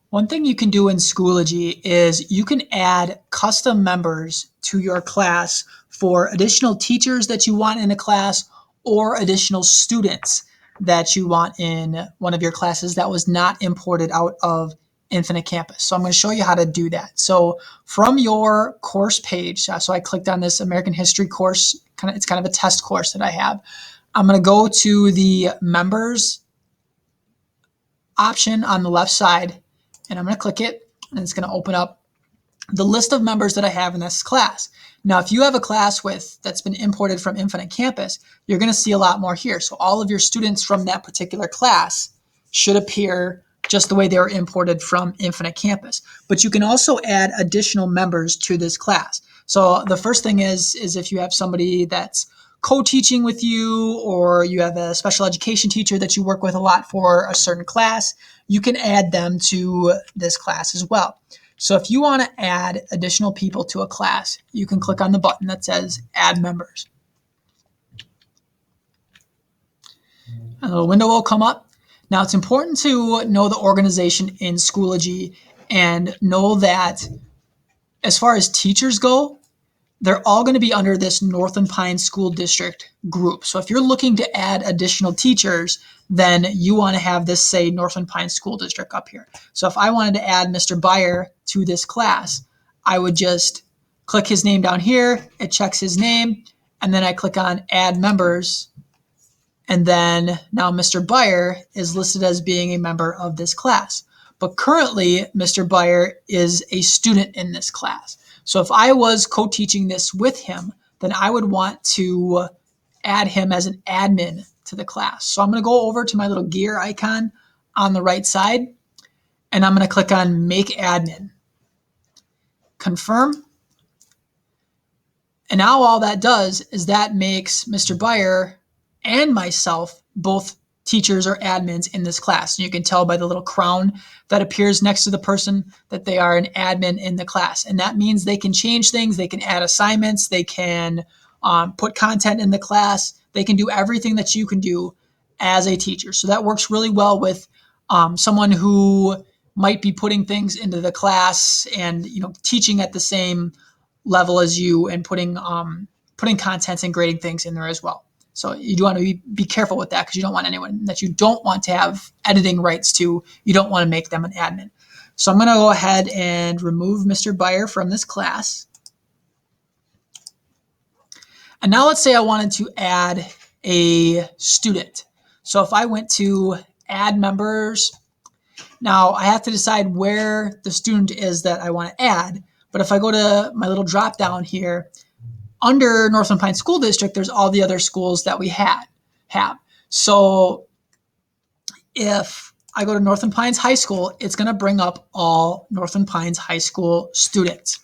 One thing you can do in Schoology is you can add custom members to your class for additional teachers that you want in a class or additional students that you want in one of your classes that was not imported out of Infinite Campus. So I'm going to show you how to do that. So from your course page, so I clicked on this American History course, it's kind of a test course that I have. I'm going to go to the members option on the left side, and I'm going to click it, and it's going to open up the list of members that I have in this class. Now, if you have a class that's been imported from Infinite Campus, you're going to see a lot more here. So all of your students from that particular class should appear just the way they were imported from Infinite Campus. But you can also add additional members to this class. So the first thing is if you have somebody that's co-teaching with you, or you have a special education teacher that you work with a lot for a certain class, you can add them to this class as well. So if you want to add additional people to a class, you can click on the button that says Add Members. A little window will come up. Now, it's important to know the organization in Schoology and know that as far as teachers go, they're all going to be under this Northern Pines School District group. So if you're looking to add additional teachers, then you want to have this say Northern Pines School District up here. So if I wanted to add Mr. Byer to this class, I would just click his name down here. It checks his name, and then I click on Add Members. And then now Mr. Byer is listed as being a member of this class. But currently, Mr. Byer is a student in this class. So if I was co-teaching this with him, then I would want to add him as an admin to the class. So I'm going to go over to my little gear icon on the right side, and I'm going to click on Make Admin. Confirm. And now all that does is that makes Mr. Byer and myself both teachers or admins in this class. And you can tell by the little crown that appears next to the person that they are an admin in the class. And that means they can change things, they can add assignments, they can put content in the class, they can do everything that you can do as a teacher. So that works really well with someone who might be putting things into the class and teaching at the same level as you and putting contents and grading things in there as well. So you do want to be careful with that, because you don't want anyone that you don't want to have editing rights to, you don't want to make them an admin. So I'm going to go ahead and remove Mr. Byer from this class. And now let's say I wanted to add a student. So if I went to Add Members, now I have to decide where the student is that I want to add. But if I go to my little drop down here, under Northern Pines School District, there's all the other schools that we have. So if I go to Northern Pines High School, it's going to bring up all Northern Pines High School students.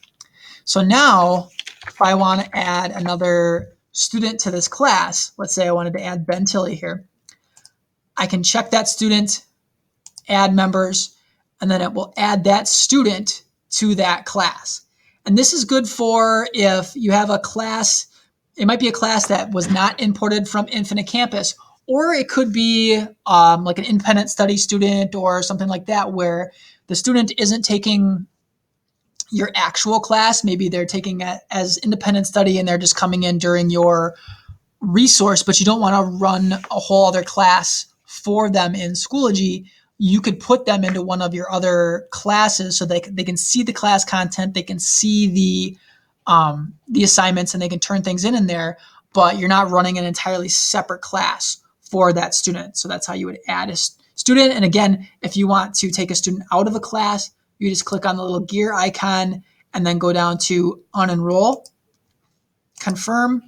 So now, if I want to add another student to this class, let's say I wanted to add Ben Tilley here, I can check that student, Add Members, and then it will add that student to that class. And this is good for if you have a class, it might be a class that was not imported from Infinite Campus, or it could be like an independent study student or something like that, where the student isn't taking your actual class. Maybe they're taking it as independent study and they're just coming in during your resource, but you don't want to run a whole other class for them in Schoology. You could put them into one of your other classes so they can see the class content, they can see the assignments, and they can turn things in there, but you're not running an entirely separate class for that student. So that's how you would add a student. And again, if you want to take a student out of a class, you just click on the little gear icon and then go down to Unenroll, confirm,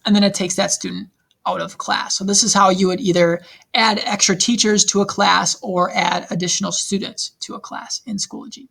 and then it takes that student out of class. So this is how you would either add extra teachers to a class or add additional students to a class in Schoology.